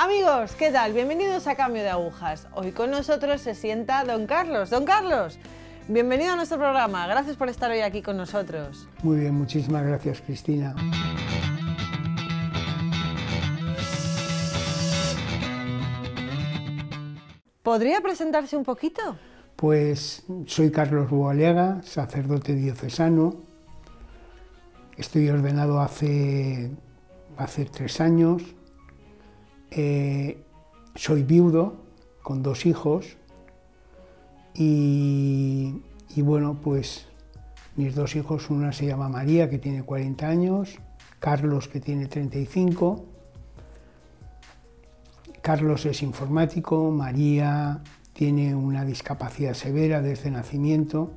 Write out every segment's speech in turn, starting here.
Amigos, ¿qué tal? Bienvenidos a Cambio de Agujas. Hoy con nosotros se sienta Don Carlos. Don Carlos, bienvenido a nuestro programa. Gracias por estar hoy aquí con nosotros. Muy bien, muchísimas gracias, Cristina. ¿Podría presentarse un poquito? Pues soy Carlos Boaleaga, sacerdote diocesano. Estoy ordenado hace 3 años. Soy viudo con 2 hijos y bueno, pues mis 2 hijos, una se llama María, que tiene 40 años, Carlos, que tiene 35. Carlos es informático, María tiene una discapacidad severa desde nacimiento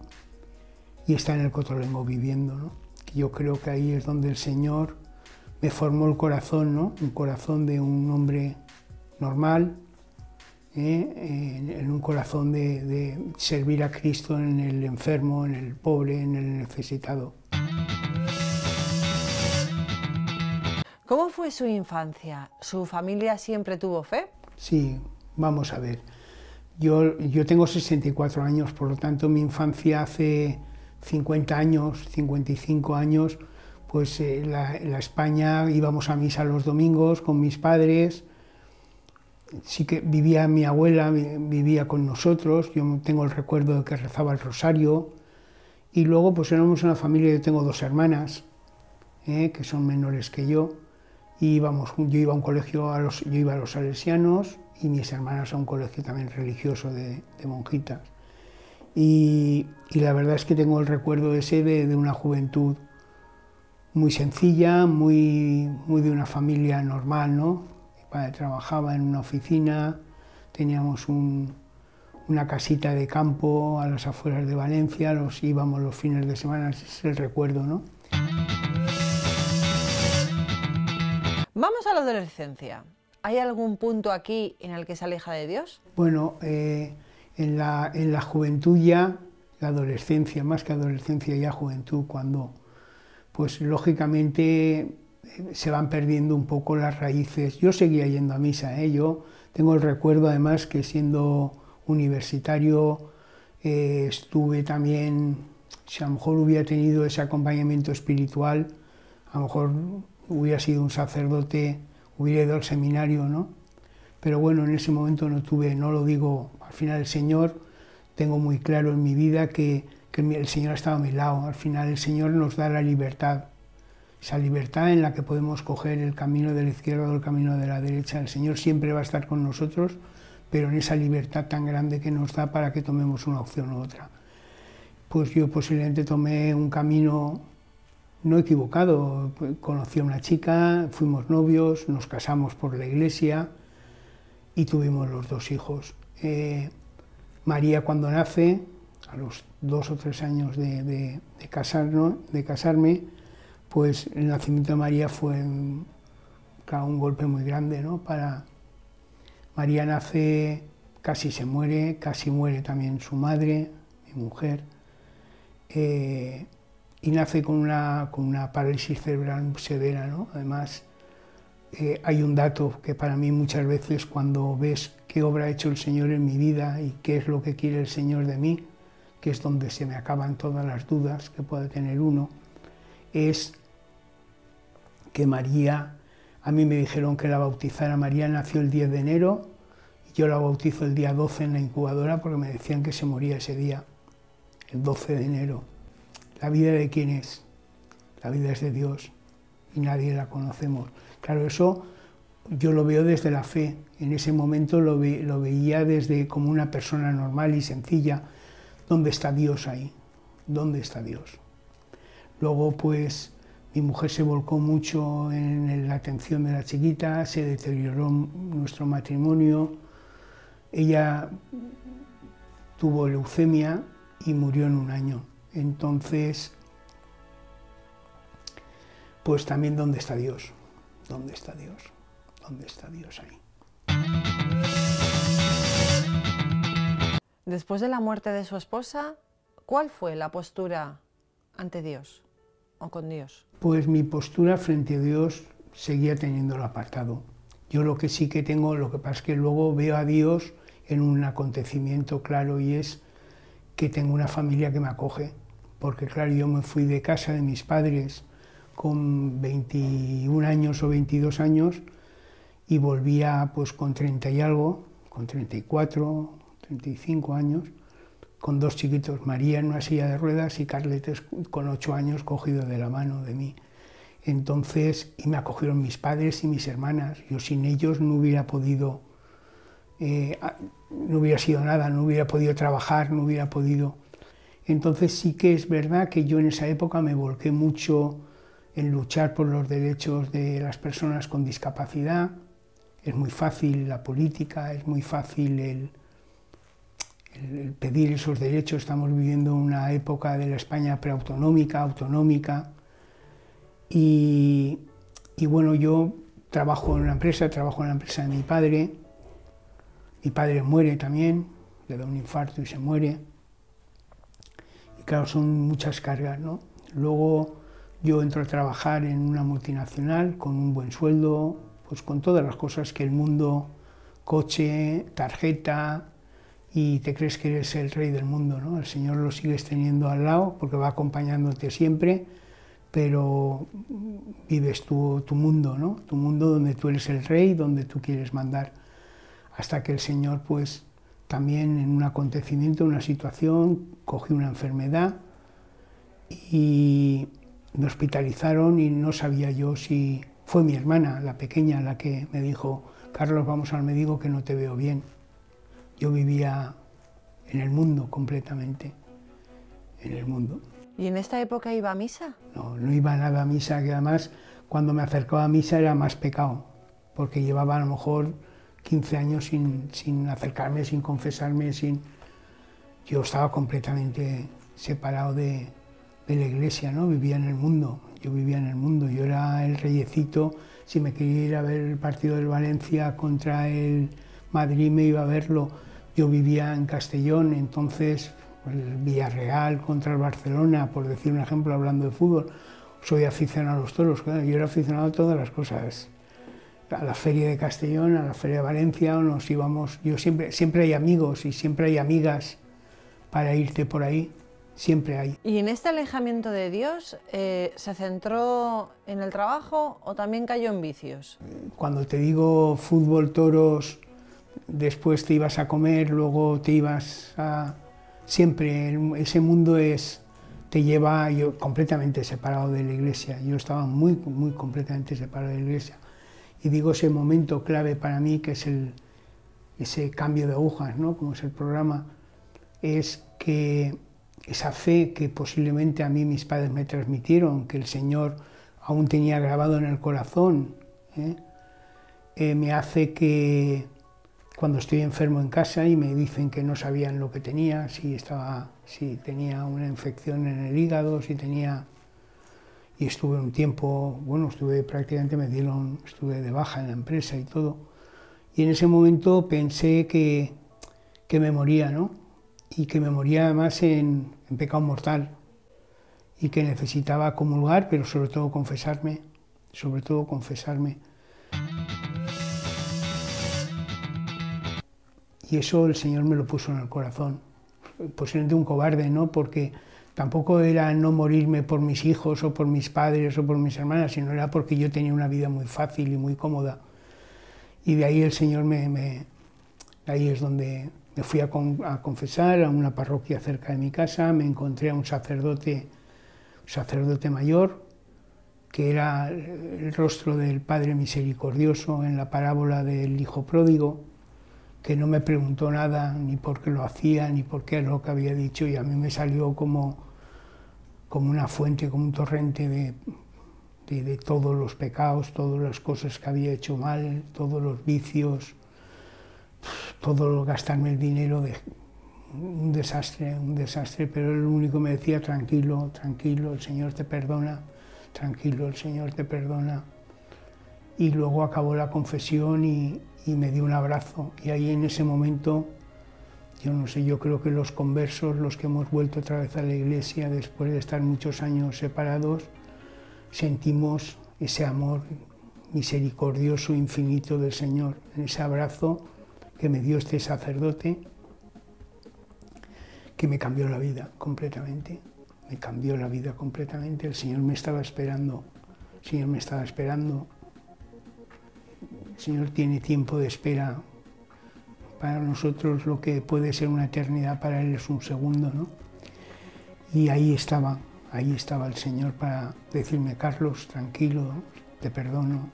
y está en el Cotolengo viviendo, ¿no? Yo creo que ahí es donde el Señor me formó el corazón, ¿no? Un corazón de un hombre normal, en un corazón de servir a Cristo en el enfermo, en el pobre, en el necesitado. ¿Cómo fue su infancia? ¿Su familia siempre tuvo fe? Sí, vamos a ver. Yo tengo 64 años, por lo tanto mi infancia hace 50 años, 55 años, pues en la España íbamos a misa los domingos con mis padres. Sí que vivía mi abuela, vivía con nosotros, yo tengo el recuerdo de que rezaba el rosario, y luego pues éramos una familia. Yo tengo 2 hermanas, que son menores que yo, y yo iba a un colegio, yo iba a los salesianos, y mis hermanas a un colegio también religioso de monjitas. Y la verdad es que tengo el recuerdo ese de una juventud muy sencilla, muy de una familia normal, ¿no? Mi padre trabajaba en una oficina, teníamos una casita de campo a las afueras de Valencia, íbamos los fines de semana, ese es el recuerdo, ¿no? Vamos a la adolescencia. ¿Hay algún punto aquí en el que se aleja de Dios? Bueno, en la juventud ya, la adolescencia, más que adolescencia ya juventud, cuando pues lógicamente se van perdiendo un poco las raíces. Yo seguía yendo a misa, yo tengo el recuerdo además que siendo universitario estuve también, si a lo mejor hubiera tenido ese acompañamiento espiritual, a lo mejor hubiera sido un sacerdote, hubiera ido al seminario, ¿no? Pero bueno, en ese momento no tuve, no lo digo, al final el Señor, tengo muy claro en mi vida que el Señor ha estado a mi lado. Al final el Señor nos da la libertad, esa libertad en la que podemos coger el camino de la izquierda o el camino de la derecha. El Señor siempre va a estar con nosotros, pero en esa libertad tan grande que nos da para que tomemos una opción u otra. Pues yo posiblemente tomé un camino no equivocado. Conocí a una chica, fuimos novios, nos casamos por la iglesia y tuvimos los 2 hijos. María, cuando nace, a los 2 o 3 años de casarme, pues el nacimiento de María fue un golpe muy grande, ¿no? María nace, casi se muere, casi muere también su madre, mi mujer, y nace con una parálisis cerebral severa, ¿no? Además, hay un dato que para mí muchas veces, cuando ves qué obra ha hecho el Señor en mi vida y qué es lo que quiere el Señor de mí, que es donde se me acaban todas las dudas que puede tener uno, es que María, a mí me dijeron que la bautizara. María nació el 10 de enero y yo la bautizo el día 12 en la incubadora porque me decían que se moría ese día, el 12 de enero. ¿La vida de quién es? La vida es de Dios y nadie la conocemos. Claro, eso yo lo veo desde la fe. En ese momento lo veía desde como una persona normal y sencilla. ¿Dónde está Dios ahí? ¿Dónde está Dios? Luego, pues, mi mujer se volcó mucho en la atención de la chiquita, se deterioró nuestro matrimonio. Ella tuvo leucemia y murió en 1 año. Entonces, pues también, ¿dónde está Dios? ¿Dónde está Dios? ¿Dónde está Dios ahí? Después de la muerte de su esposa, ¿cuál fue la postura ante Dios o con Dios? Pues mi postura frente a Dios seguía teniéndolo apartado. Yo lo que sí que tengo, lo que pasa es que luego veo a Dios en un acontecimiento claro, y es que tengo una familia que me acoge, porque claro, yo me fui de casa de mis padres con 21 años o 22 años y volvía pues con 30 y algo, con 34, 35 años, con dos chiquitos, María en una silla de ruedas y Carletes con 8 años cogido de la mano de mí. Entonces, y me acogieron mis padres y mis hermanas. Yo sin ellos no hubiera podido, no hubiera sido nada, no hubiera podido trabajar, no hubiera podido. Entonces sí que es verdad que yo en esa época me volqué mucho en luchar por los derechos de las personas con discapacidad. Es muy fácil la política, es muy fácil el pedir esos derechos. Estamos viviendo una época de la España preautonómica, autonómica, y bueno, yo trabajo en la empresa de mi padre muere también, le da un infarto y se muere, y claro, son muchas cargas, ¿no? Luego yo entro a trabajar en una multinacional con un buen sueldo, pues con todas las cosas que el mundo, coche, tarjeta, y te crees que eres el rey del mundo, ¿no? El Señor lo sigues teniendo al lado porque va acompañándote siempre, pero vives tu mundo, ¿no? Tu mundo donde tú eres el rey, donde tú quieres mandar, hasta que el Señor, pues, también en un acontecimiento, una situación, cogió una enfermedad y me hospitalizaron y no sabía yo si... Fue mi hermana, la pequeña, la que me dijo: Carlos, vamos al médico que no te veo bien. Yo vivía en el mundo completamente, en el mundo. ¿Y en esta época iba a misa? No, no iba nada a misa, que además cuando me acercaba a misa era más pecado, porque llevaba a lo mejor 15 años sin acercarme, sin confesarme, Yo estaba completamente separado de la iglesia, ¿no? Vivía en el mundo, yo vivía en el mundo, yo era el reyecito. Si me quería ir a ver el partido del Valencia contra el Madrid, me iba a verlo. Yo vivía en Castellón, entonces el Villarreal contra el Barcelona, por decir un ejemplo, hablando de fútbol. Soy aficionado a los toros, claro, yo era aficionado a todas las cosas. A la feria de Castellón, a la feria de Valencia, nos íbamos. Yo siempre hay amigos y siempre hay amigas para irte por ahí, siempre hay. ¿Y en este alejamiento de Dios se centró en el trabajo o también cayó en vicios? Cuando te digo fútbol, toros, después te ibas a comer, luego te ibas a... Siempre ese mundo te lleva, yo completamente separado de la iglesia. Yo estaba muy completamente separado de la iglesia. Y digo ese momento clave para mí, que es ese cambio de agujas, ¿no? Como es el programa, es que esa fe que posiblemente a mí mis padres me transmitieron, que el Señor aún tenía grabado en el corazón, me hace que cuando estoy enfermo en casa y me dicen que no sabían lo que tenía, si tenía una infección en el hígado, y estuve un tiempo, bueno, estuve de baja en la empresa y todo, y en ese momento pensé que me moría, ¿no? Y que me moría además en pecado mortal, y que necesitaba comulgar, pero sobre todo confesarme. Y eso el Señor me lo puso en el corazón. Posiblemente un cobarde, ¿no? Porque tampoco era no morirme por mis hijos o por mis padres o por mis hermanas, sino era porque yo tenía una vida muy fácil y muy cómoda. Y de ahí el Señor ahí es donde me fui a confesar a una parroquia cerca de mi casa. Me encontré a un sacerdote mayor, que era el rostro del Padre Misericordioso en la parábola del Hijo Pródigo, que no me preguntó nada, ni por qué lo hacía, ni por qué era lo que había dicho, y a mí me salió como una fuente, como un torrente de todos los pecados, todas las cosas que había hecho mal, todos los vicios, todo lo gastarme el dinero, un desastre, pero él lo único que me decía: tranquilo, tranquilo, el Señor te perdona, tranquilo, el Señor te perdona. Y luego acabó la confesión y me dio un abrazo, y ahí en ese momento, yo no sé, yo creo que los conversos, los que hemos vuelto otra vez a la iglesia después de estar muchos años separados, sentimos ese amor misericordioso infinito del Señor, en ese abrazo que me dio este sacerdote, que me cambió la vida completamente. Me cambió la vida completamente. El Señor me estaba esperando. El Señor me estaba esperando. El Señor tiene tiempo de espera. Para nosotros lo que puede ser una eternidad, para Él es un segundo, ¿no? Y ahí estaba el Señor para decirme: Carlos, tranquilo, te perdono.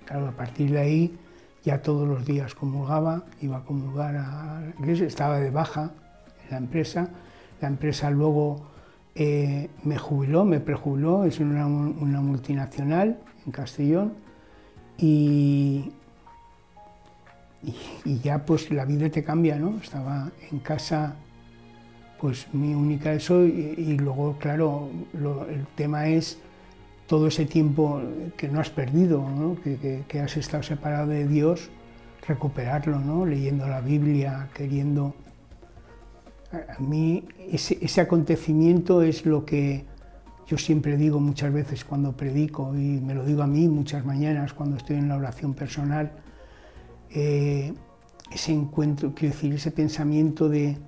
Claro, a partir de ahí ya todos los días comulgaba, iba a comulgar a la iglesia, estaba de baja en la empresa luego me jubiló, me prejubiló, es una multinacional en Castellón, y ya pues la vida te cambia, ¿no? Estaba en casa, pues mi única eso, y luego, claro, el tema es todo ese tiempo que no has perdido, ¿no? Que has estado separado de Dios, recuperarlo, ¿no? Leyendo la Biblia, queriendo... A mí ese acontecimiento es lo que yo siempre digo muchas veces cuando predico, y me lo digo a mí muchas mañanas cuando estoy en la oración personal, ese encuentro, quiero decir, ese pensamiento de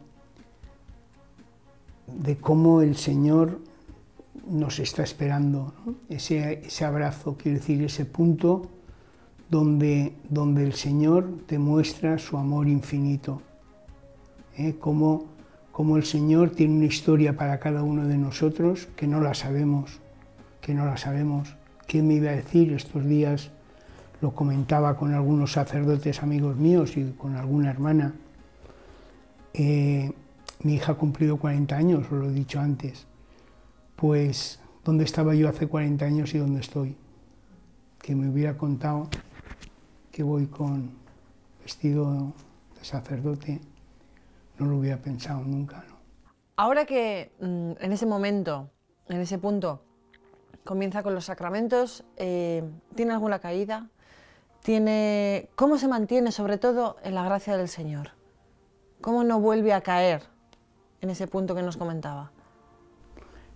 cómo el Señor nos está esperando, ¿no? Ese abrazo, quiero decir, ese punto donde el Señor demuestra su amor infinito, cómo el Señor tiene una historia para cada uno de nosotros que no la sabemos. ¿Qué me iba a decir? Estos días lo comentaba con algunos sacerdotes amigos míos y con alguna hermana. Mi hija ha cumplido 40 años, os lo he dicho antes. Pues, ¿dónde estaba yo hace 40 años y dónde estoy? Que me hubiera contado que voy con vestido de sacerdote, no lo hubiera pensado nunca, ¿no? Ahora que en ese momento, en ese punto, comienza con los sacramentos, ¿tiene alguna caída? ¿Cómo se mantiene, sobre todo, en la gracia del Señor? ¿Cómo no vuelve a caer en ese punto que nos comentaba?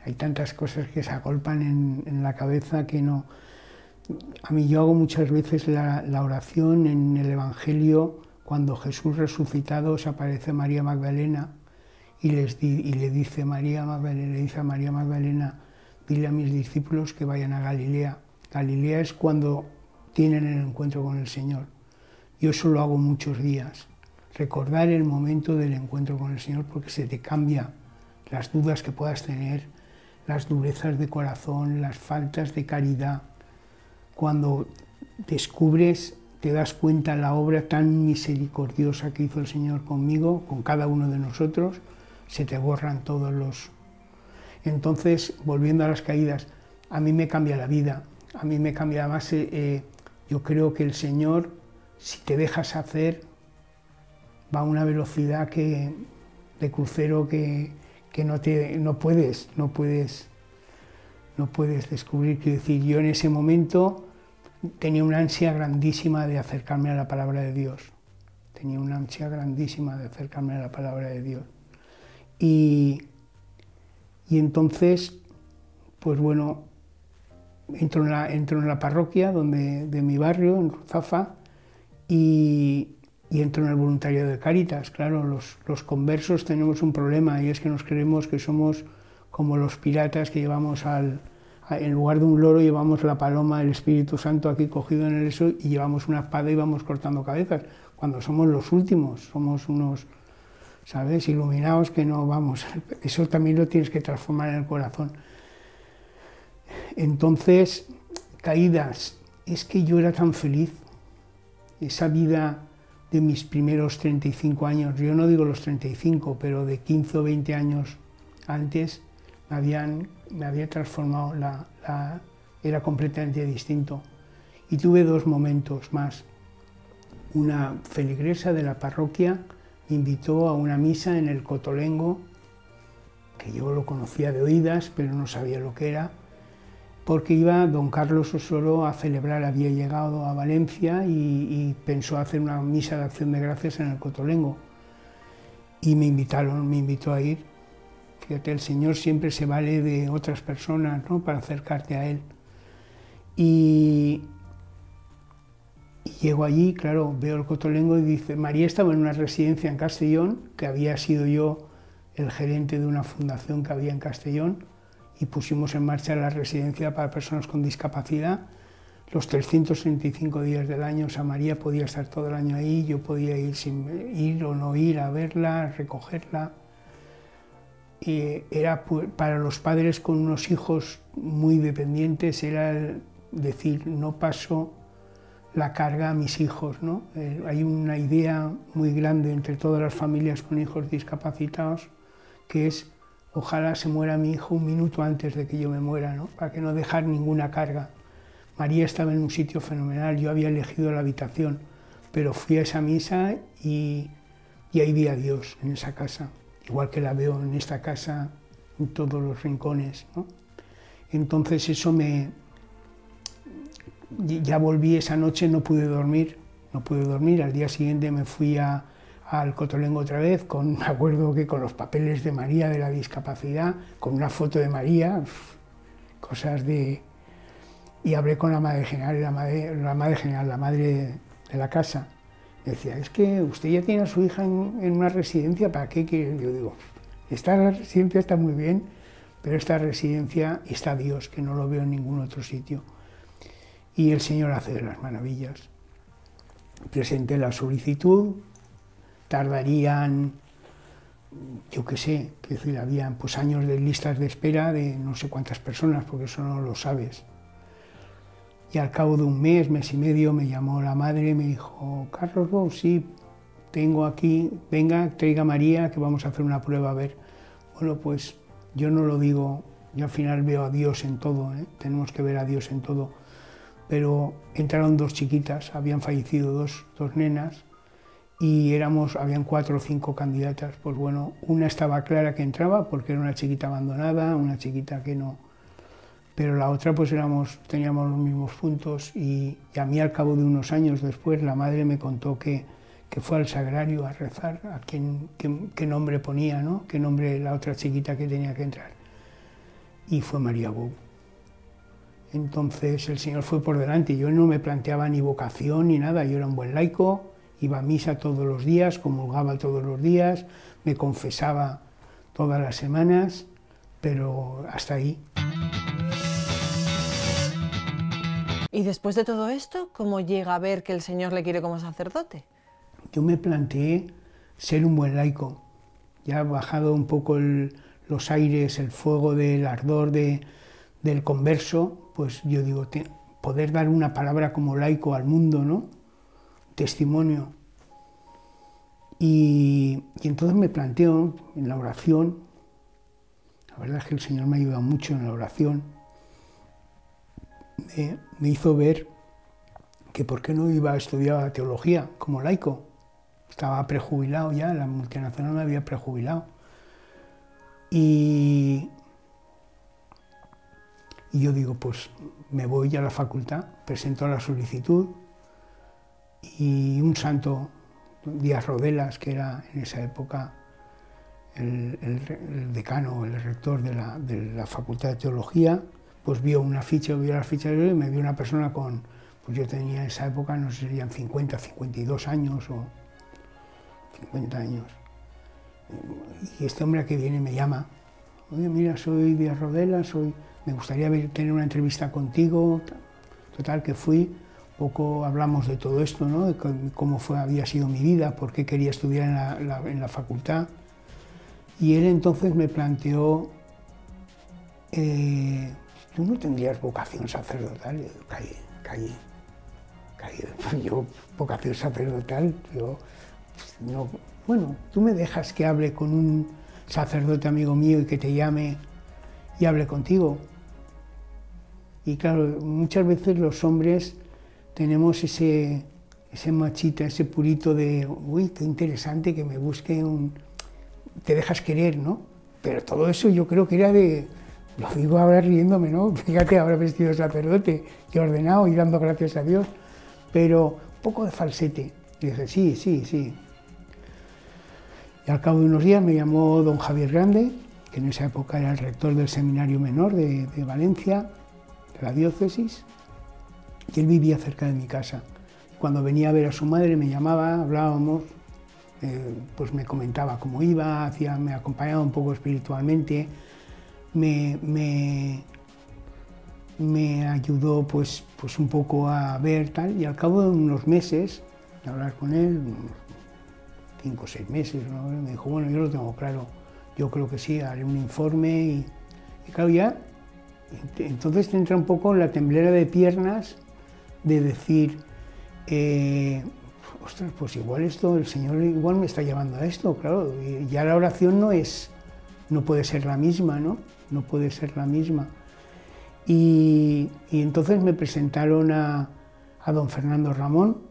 Hay tantas cosas que se agolpan en la cabeza que no... A mí yo hago muchas veces la oración en el Evangelio, cuando Jesús resucitado se aparece a María Magdalena y le dice a María Magdalena, dile a mis discípulos que vayan a Galilea. Galilea es cuando tienen el encuentro con el Señor. Yo eso lo hago muchos días, recordar el momento del encuentro con el Señor, porque se te cambia las dudas que puedas tener, las durezas de corazón, las faltas de caridad. Cuando descubres, te das cuenta la obra tan misericordiosa que hizo el Señor conmigo, con cada uno de nosotros, se te borran todos los... Entonces, volviendo a las caídas, a mí me cambia la vida, a mí me cambia más. Yo creo que el Señor, si te dejas hacer, va a una velocidad de crucero que no puedes descubrir. Quiero decir, yo en ese momento tenía una ansia grandísima de acercarme a la palabra de Dios. Y entonces, pues bueno, entro en la parroquia de mi barrio, en Ruzafa, y entro en el voluntariado de Cáritas. Claro, los conversos tenemos un problema, y es que nos creemos que somos como los piratas que llevamos en lugar de un loro llevamos la paloma, el Espíritu Santo aquí cogido en el eso, y llevamos una espada y vamos cortando cabezas, cuando somos los últimos, somos unos, ¿sabes?, iluminados que no vamos. Eso también lo tienes que transformar en el corazón. Entonces, caídas, es que yo era tan feliz, esa vida de mis primeros 35 años, yo no digo los 35, pero de 15 o 20 años antes, me había transformado, era completamente distinto. Y tuve dos momentos más. Una feligresa de la parroquia me invitó a una misa en el Cotolengo, que yo lo conocía de oídas, pero no sabía lo que era, porque iba don Carlos Osoro a celebrar, había llegado a Valencia y pensó hacer una misa de acción de gracias en el Cotolengo. Y me invitó a ir. Fíjate, el Señor siempre se vale de otras personas, ¿no?, para acercarte a Él. Y Y llego allí, claro, veo el cotolengo y dice, María estaba en una residencia en Castellón, que había sido yo el gerente de una fundación que había en Castellón, y pusimos en marcha la residencia para personas con discapacidad. Los 365 días del año, o sea, María podía estar todo el año ahí, yo podía ir sin ir o no ir a verla, a recogerla. Y era para los padres con unos hijos muy dependientes, era decir, no paso la carga a mis hijos, ¿no? Hay una idea muy grande entre todas las familias con hijos discapacitados, que es, ojalá se muera mi hijo un minuto antes de que yo me muera, ¿no? Para que no dejar ninguna carga. María estaba en un sitio fenomenal, yo había elegido la habitación, pero fui a esa misa y ahí vi a Dios en esa casa, igual que la veo en esta casa, en todos los rincones, ¿no? Entonces eso ya volví esa noche, no pude dormir, al día siguiente me fui al Cotolengo otra vez, me acuerdo que con los papeles de María, de la discapacidad, con una foto de María, cosas de... Y hablé con la madre general, la madre de la casa. Me decía, es que usted ya tiene a su hija en una residencia, ¿para qué quiere? Yo digo, esta residencia está muy bien, pero esta residencia está Dios, que no lo veo en ningún otro sitio. Y el Señor hace de las maravillas. Presenté la solicitud, tardarían, yo qué sé, que decir, habían pues años de listas de espera de no sé cuántas personas, porque eso no lo sabes. Y al cabo de un mes y medio, me llamó la madre y me dijo, Carlos Bou, sí, tengo aquí, venga, traiga a María, que vamos a hacer una prueba, a ver. Bueno, pues yo no lo digo, yo al final veo a Dios en todo, ¿eh? Tenemos que ver a Dios en todo. Pero entraron dos chiquitas, habían fallecido dos nenas, y habían 4 o 5 candidatas. Pues bueno, una estaba clara que entraba, porque era una chiquita abandonada, una chiquita que no... Pero la otra pues teníamos los mismos puntos, y a mí al cabo de unos años después la madre me contó que fue al sagrario a rezar, a qué nombre ponía, ¿no? Qué nombre la otra chiquita que tenía que entrar. Y fue María Bou. Entonces el Señor fue por delante, yo no me planteaba ni vocación ni nada, yo era un buen laico, iba a misa todos los días, comulgaba todos los días, me confesaba todas las semanas, pero hasta ahí. Y después de todo esto, ¿cómo llega a ver que el Señor le quiere como sacerdote? Yo me planteé ser un buen laico, ya bajado un poco los aires, el fuego del ardor del converso, pues yo digo, poder dar una palabra como laico al mundo, ¿no? Testimonio. Y entonces me planteo en la oración, la verdad es que el Señor me ha ayudado mucho en la oración, me hizo ver que por qué no iba a estudiar teología como laico. Estaba prejubilado ya, la multinacional me había prejubilado. Y yo digo, pues me voy a la facultad, presento la solicitud, y un santo, Díaz Rodelas, que era en esa época el decano, el rector de la Facultad de Teología, pues vio la ficha y me vio una persona con, pues yo tenía en esa época, no sé, serían 50, 52 años o 50 años. Y este hombre que viene me llama, oye, mira, soy Díaz Rodelas, me gustaría tener una entrevista contigo. Total, que fui, poco hablamos de todo esto, ¿no? De cómo había sido mi vida, por qué quería estudiar en la facultad. Y él entonces me planteó, ¿tú no tendrías vocación sacerdotal? Y yo caí. Yo, vocación sacerdotal, yo, no. Bueno, tú me dejas que hable con un sacerdote amigo mío y que te llame y hable contigo. Y claro, muchas veces los hombres tenemos ese machita, ese purito de, uy, qué interesante que me busque te dejas querer, ¿no? Pero todo eso yo creo que era lo digo ahora riéndome, ¿no? Fíjate, ahora vestido de sacerdote y ordenado y dando gracias a Dios, pero un poco de falsete. Y dije, sí. Y al cabo de unos días me llamó don Javier Grande, que en esa época era el rector del Seminario Menor de Valencia, de la diócesis, y él vivía cerca de mi casa. cuando venía a ver a su madre me llamaba, hablábamos, pues me comentaba cómo iba, me acompañaba un poco espiritualmente, me ayudó pues un poco a ver tal, y al cabo de unos meses de hablar con él, unos 5 o 6 meses, ¿no? Me dijo, bueno, yo lo tengo claro, yo creo que sí, haré un informe y claro, ya, entonces te entra un poco la temblera de piernas de decir, ostras, pues igual esto, el Señor igual me está llevando a esto, claro, y ya la oración no puede ser la misma, ¿no? No puede ser la misma. Y entonces me presentaron a don Fernando Ramón.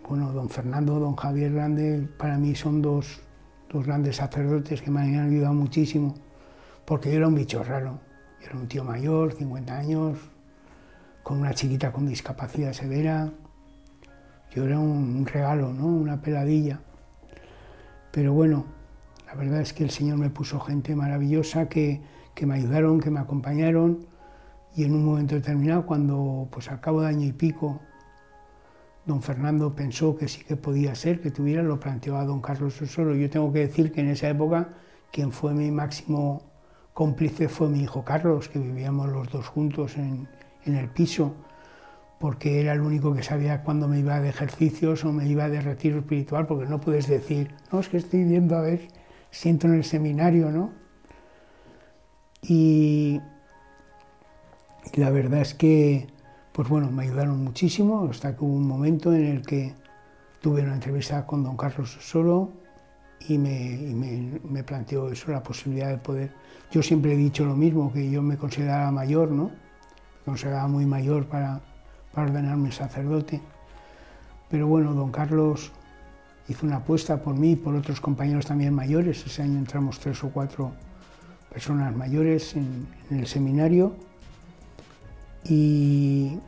Bueno, don Fernando, don Javier Grande, para mí son dos grandes sacerdotes que me han ayudado muchísimo, porque yo era un bicho raro. Yo era un tío mayor, 50 años, con una chiquita con discapacidad severa. Yo era un regalo, ¿no? Una peladilla. Pero bueno, la verdad es que el Señor me puso gente maravillosa que me ayudaron, que me acompañaron, y en un momento determinado, cuando pues al cabo de año y pico, don Fernando pensó que sí que podía ser, que tuviera, lo planteó a don Carlos Osoro. Yo tengo que decir que en esa época quien fue mi máximo cómplice fue mi hijo Carlos, que vivíamos los dos juntos en el piso, porque era el único que sabía cuándo me iba de ejercicios o me iba de retiro espiritual, porque no puedes decir, no, es que estoy viendo a ver, siento en el seminario, ¿no? Y la verdad es que, pues bueno, me ayudaron muchísimo, hasta que hubo un momento en el que tuve una entrevista con don Carlos Osoro y me planteó eso, la posibilidad de poder. Yo siempre he dicho lo mismo, que yo me consideraba mayor, ¿no? Me consideraba muy mayor para ordenarme sacerdote. Pero bueno, don Carlos hizo una apuesta por mí y por otros compañeros también mayores. Ese año entramos 3 o 4 personas mayores en el seminario. Y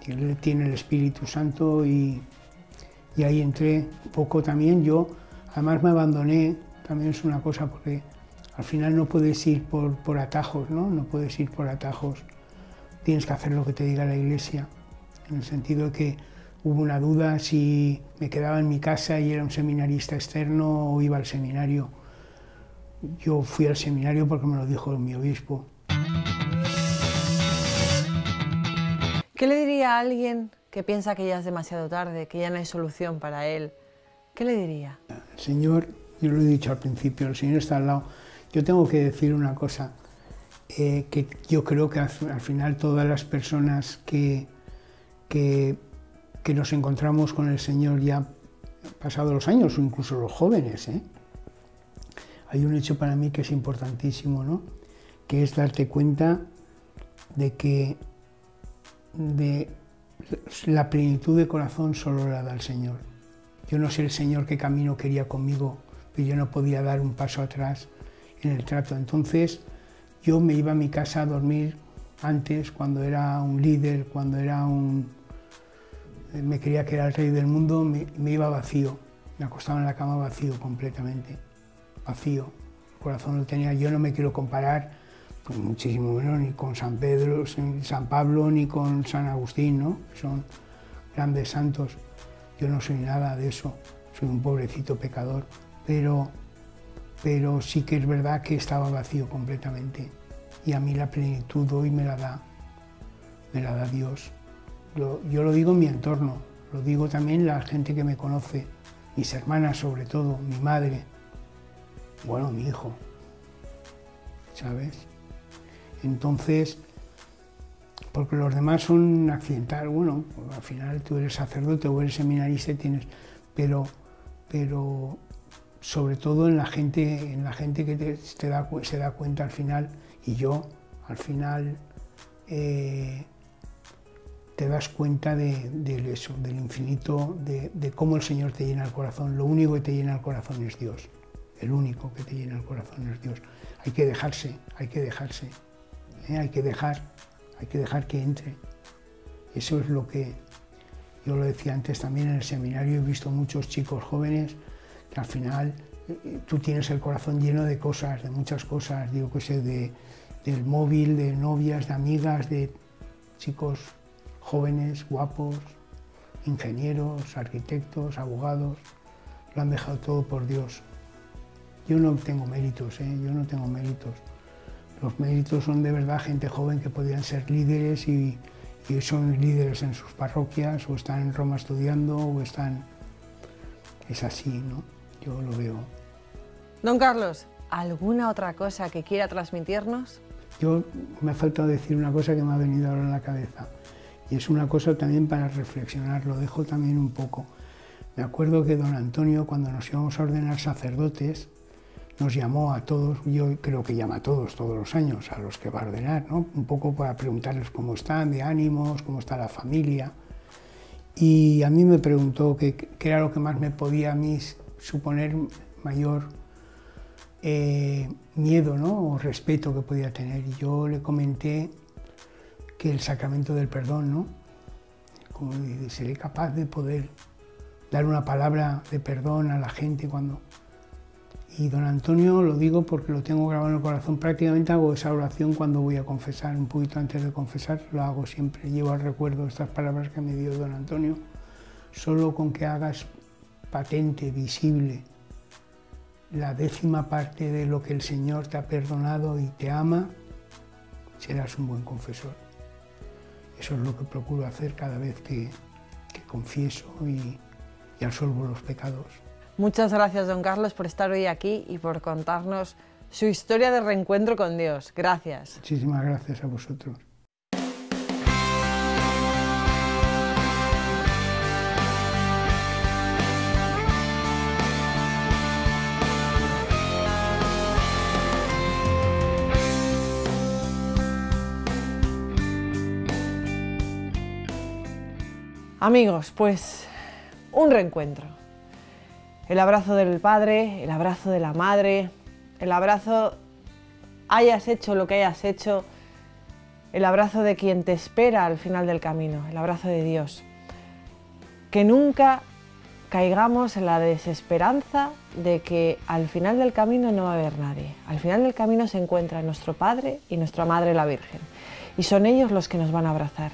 él tiene el Espíritu Santo y ahí entré un poco también. Yo además me abandoné, también es una cosa, porque al final no puedes ir por atajos, ¿no? No puedes ir por atajos, tienes que hacer lo que te diga la Iglesia, en el sentido de que hubo una duda si me quedaba en mi casa y era un seminarista externo o iba al seminario. Yo fui al seminario porque me lo dijo mi obispo. ¿Qué le diría a alguien que piensa que ya es demasiado tarde, que ya no hay solución para él? ¿Qué le diría? El Señor, yo lo he dicho al principio, el Señor está al lado. Yo tengo que decir una cosa, que yo creo que al final todas las personas que nos encontramos con el Señor ya pasados los años, o incluso los jóvenes, hay un hecho para mí que es importantísimo, ¿no? Que es darte cuenta de que la plenitud de corazón solo la da el Señor. Yo no sé el Señor qué camino quería conmigo, pero yo no podía dar un paso atrás en el trato. Entonces yo me iba a mi casa a dormir antes, cuando era un líder, cuando era me creía que era el rey del mundo, me iba vacío, me acostaba en la cama vacío completamente, vacío, el corazón lo tenía. Yo no me quiero comparar, pues muchísimo menos, ni con San Pedro, San Pablo, ni con San Agustín, ¿no? Son grandes santos. Yo no soy nada de eso, soy un pobrecito pecador, pero sí que es verdad que estaba vacío completamente. Y a mí la plenitud hoy me la da Dios. Yo lo digo en mi entorno, lo digo también la gente que me conoce, mis hermanas sobre todo, mi madre, bueno, mi hijo, ¿sabes? Entonces, porque los demás son accidentales, bueno, al final tú eres sacerdote o eres seminarista y tienes, pero sobre todo en la gente que se da cuenta al final, y yo al final te das cuenta de eso, del infinito, de cómo el Señor te llena el corazón. Lo único que te llena el corazón es Dios, el único que te llena el corazón es Dios. Hay que dejarse, hay que dejar que entre. Eso es lo que yo lo decía antes también en el seminario. He visto muchos chicos jóvenes que al final tú tienes el corazón lleno de cosas, de muchas cosas, digo que sé, del móvil, de novias, de amigas, de chicos jóvenes, guapos, ingenieros, arquitectos, abogados, lo han dejado todo por Dios. Yo no tengo méritos, yo no tengo méritos. Los méritos son de verdad gente joven que podían ser líderes y son líderes en sus parroquias, o están en Roma estudiando, o están... Es así, ¿no? Yo lo veo. Don Carlos, ¿alguna otra cosa que quiera transmitirnos? Me ha faltado decir una cosa que me ha venido ahora en la cabeza, y es una cosa también para reflexionar, lo dejo también un poco. Me acuerdo que don Antonio, cuando nos íbamos a ordenar sacerdotes, nos llamó a todos, yo creo que llama a todos los años, a los que va a ordenar, ¿no? Un poco para preguntarles cómo están, de ánimos, cómo está la familia. Y a mí me preguntó qué era lo que más me podía a mí suponer mayor miedo, ¿no? O respeto que podía tener. Y yo le comenté que el sacramento del perdón, ¿no? Como seré capaz de poder dar una palabra de perdón a la gente cuando... Y don Antonio, lo digo porque lo tengo grabado en el corazón, prácticamente hago esa oración cuando voy a confesar, un poquito antes de confesar, lo hago siempre, llevo al recuerdo estas palabras que me dio don Antonio. Solo con que hagas patente, visible, la 10ª parte de lo que el Señor te ha perdonado y te ama, serás un buen confesor. Eso es lo que procuro hacer cada vez que confieso y absolvo los pecados. Muchas gracias, don Carlos, por estar hoy aquí y por contarnos su historia de reencuentro con Dios. Gracias. Muchísimas gracias a vosotros. Amigos, pues un reencuentro. El abrazo del padre, el abrazo de la madre, el abrazo, hayas hecho lo que hayas hecho, el abrazo de quien te espera al final del camino, el abrazo de Dios. Que nunca caigamos en la desesperanza de que al final del camino no va a haber nadie. Al final del camino se encuentra nuestro Padre y nuestra Madre la Virgen. Y son ellos los que nos van a abrazar.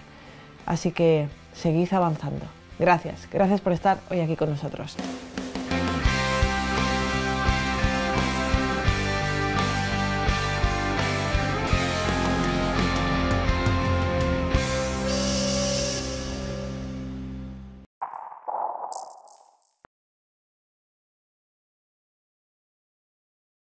Así que seguid avanzando. Gracias por estar hoy aquí con nosotros.